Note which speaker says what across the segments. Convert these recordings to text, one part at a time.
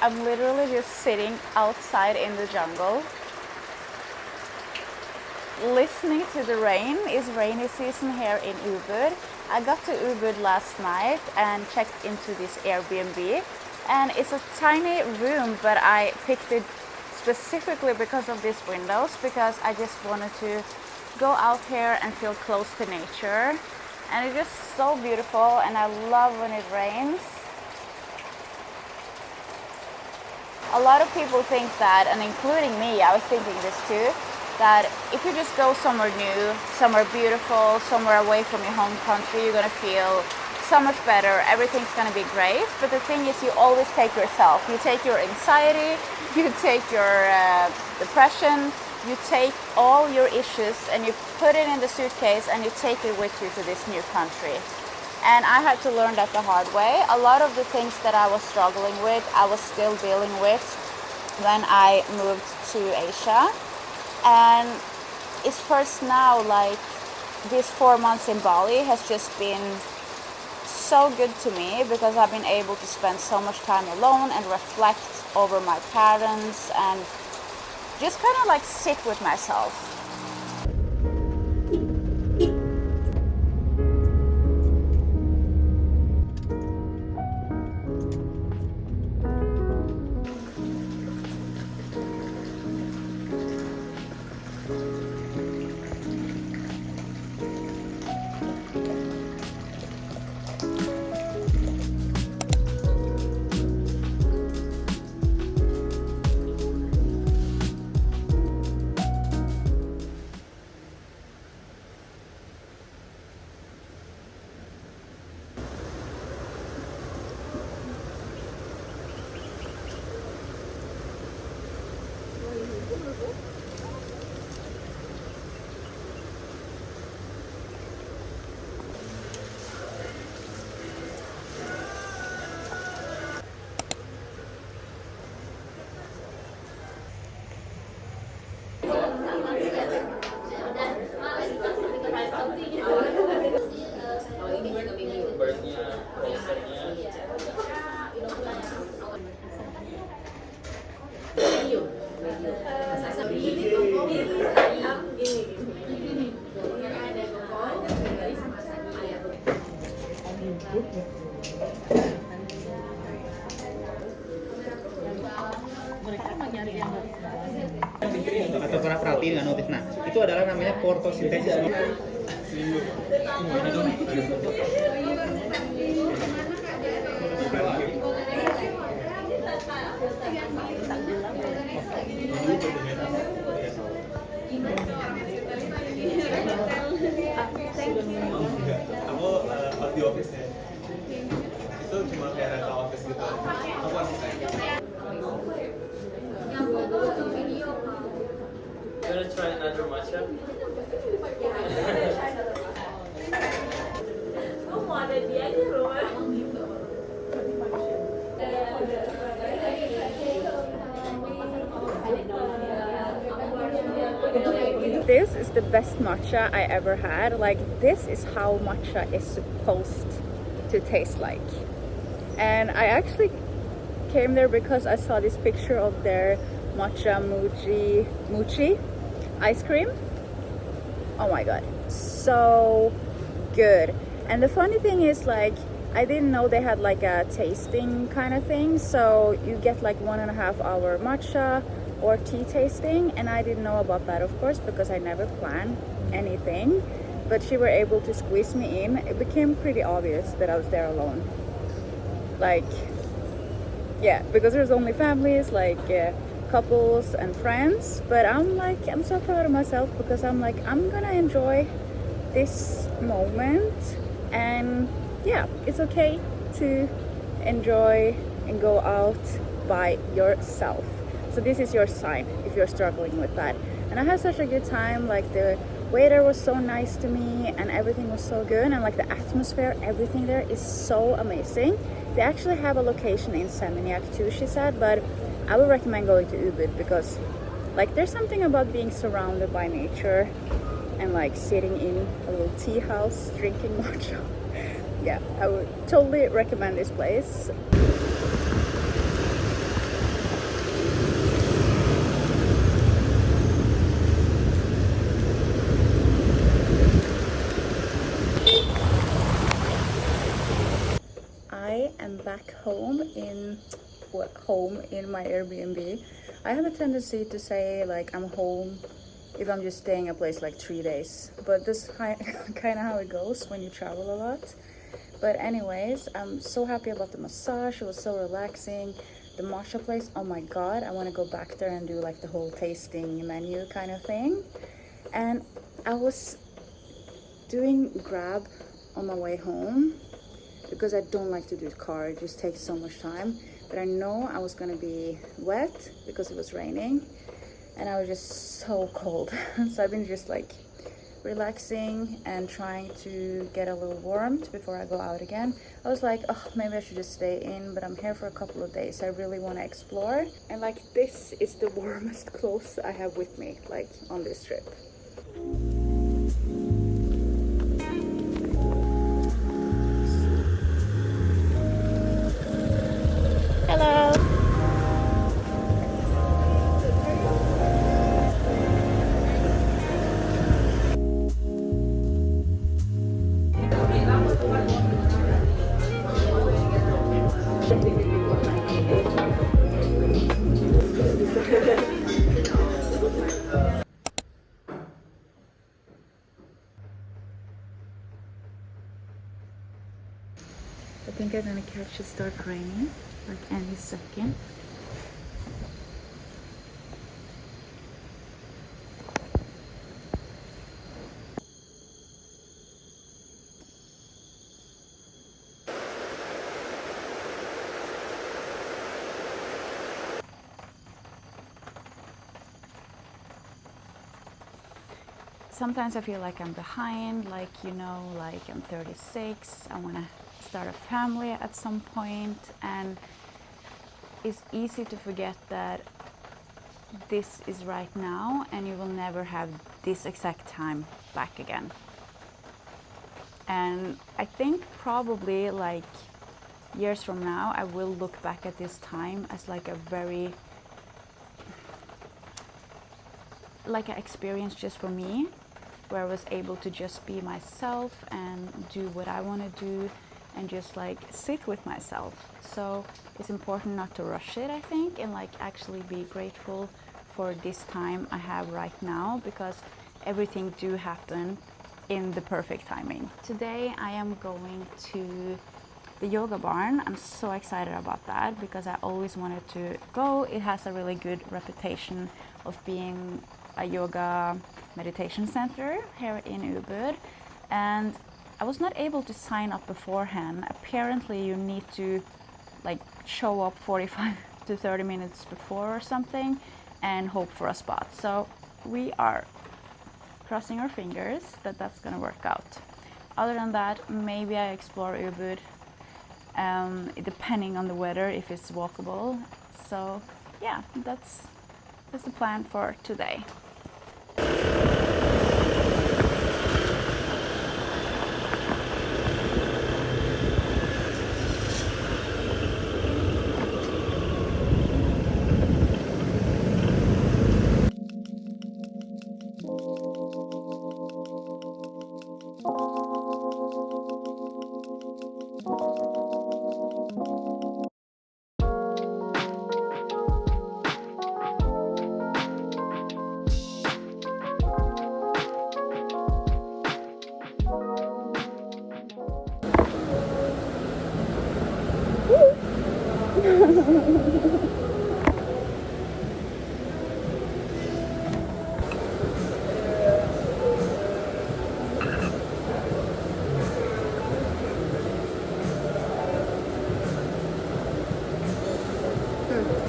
Speaker 1: I'm literally just sitting outside in the jungle, listening to the rain. It's rainy season here in Ubud. I got to Ubud last night and checked into this Airbnb, and it's a tiny room, but I picked it specifically because of these windows, because I just wanted to go out here and feel close to nature. And it's just so beautiful, and I love when it rains. A lot of people think that, and including me, I was thinking this too, that if you just go somewhere new, somewhere beautiful, somewhere away from your home country, you're gonna feel so much better, everything's gonna be great. But the thing is, you always take yourself. You take your anxiety, you take your depression, you take all your issues and you put it in the suitcase and you take it with you to this new country. And I had to learn that the hard way. A lot of the things that I was struggling with, I was still dealing with when I moved to Asia. And it's first now, like these 4 months in Bali has just been so good to me, because I've been able to spend so much time alone and reflect over my parents and just kind of like sit with myself.
Speaker 2: Atau pernah perhatiin nggak notice? Nah, itu adalah namanya fotosintesis.
Speaker 3: Aku pas di office ya, itu cuma kayak rental office gitu. Aku asisten.
Speaker 4: You wanna try another matcha?
Speaker 5: Kamu ada dia di rumah.
Speaker 1: This is the best matcha I ever had. Like, this is how matcha is supposed to taste like. And I actually came there because I saw this picture of their matcha mochi ice cream. Oh my god, so good. And the funny thing is, like, I didn't know they had like a tasting kind of thing, so you get like 1.5 hour matcha or tea tasting, and I didn't know about that, of course, because I never planned anything. But she were able to squeeze me in. It became pretty obvious that I was there alone, like, yeah, because there's only families, like couples and friends. But I'm so proud of myself, because I'm like, I'm gonna enjoy this moment. And yeah, it's okay to enjoy and go out by yourself. So this is your sign if you're struggling with that. And I had such a good time. Like, the waiter was so nice to me and everything was so good, and like the atmosphere, everything there is so amazing. They actually have a location in Seminyak too, she said, but I would recommend going to Ubud, because like there's something about being surrounded by nature and like sitting in a little tea house drinking matcha. Yeah, I would totally recommend this place. am back home in my Airbnb. I have a tendency to say like I'm home if I'm just staying a place like 3 days, but this kind of how it goes when you travel a lot. But anyways, I'm so happy about the massage. It was so relaxing. The matcha place, oh my god, I want to go back there and do like the whole tasting menu kind of thing. And I was doing Grab on my way home because I don't like to do car, it just takes so much time. But I know I was gonna be wet because it was raining and I was just so cold. So I've been just like relaxing and trying to get a little warmed before I go out again. I was like, oh, maybe I should just stay in, but I'm here for a couple of days. I really want to explore. And like, this is the warmest clothes I have with me, like on this trip. Hello. I think I'm gonna catch it start raining like any second. Sometimes I feel like I'm behind, like, you know, like I'm 36, I want to start a family at some point, and it's easy to forget that this is right now and you will never have this exact time back again. And I think probably like years from now I will look back at this time as like a very like an experience just for me, where I was able to just be myself and do what I want to do and just like sit with myself. So it's important not to rush it, I think, and like actually be grateful for this time I have right now, because everything do happen in the perfect timing. Today I am going to the yoga barn. I'm so excited about that because I always wanted to go. It has a really good reputation of being a yoga meditation center here in Ubud, and I was not able to sign up beforehand. Apparently you need to like show up 45 to 30 minutes before or something and hope for a spot. So we are crossing our fingers that that's gonna work out. Other than that, maybe I explore Ubud, depending on the weather, if it's walkable. So yeah, that's the plan for today.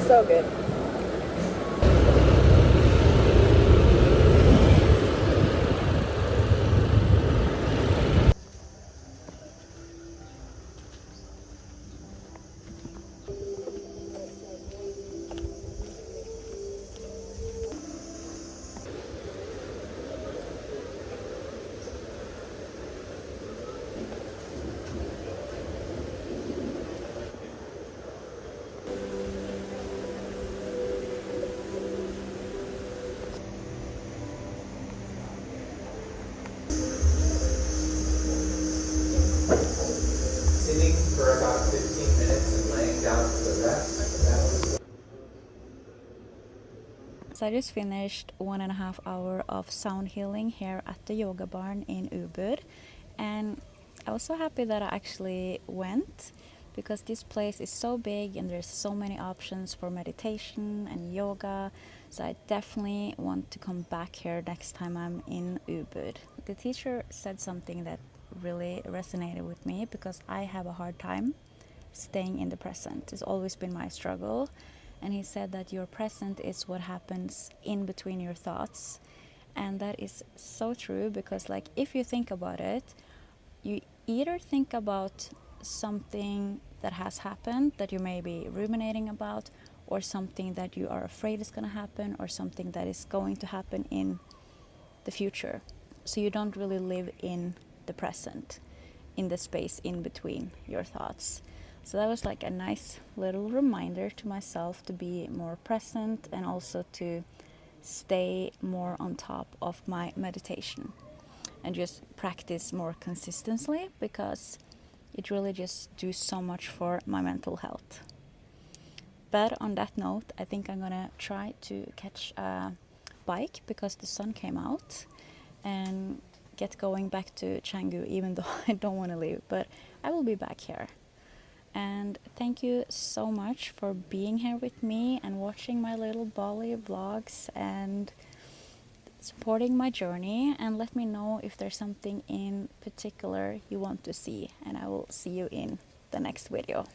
Speaker 1: So good. So I just finished 1.5 hours of sound healing here at the yoga barn in Ubud, and I was so happy that I actually went because this place is so big and there's so many options for meditation and yoga. So I definitely want to come back here next time I'm in Ubud. The teacher said something that really resonated with me because I have a hard time staying in the present. It's always been my struggle. And he said that your present is what happens in between your thoughts. And that is so true because, like, if you think about it, you either think about something that has happened that you may be ruminating about, or something that you are afraid is going to happen, or something that is going to happen in the future. So you don't really live in the present, in the space in between your thoughts. So that was like a nice little reminder to myself to be more present and also to stay more on top of my meditation and just practice more consistently because it really just do so much for my mental health. But on that note, I think I'm gonna try to catch a bike because the sun came out and get going back to Canggu, even though I don't want to leave, but I will be back here. And thank you so much for being here with me and watching my little Bali vlogs and supporting my journey. And let me know if there's something in particular you want to see, and I will see you in the next video.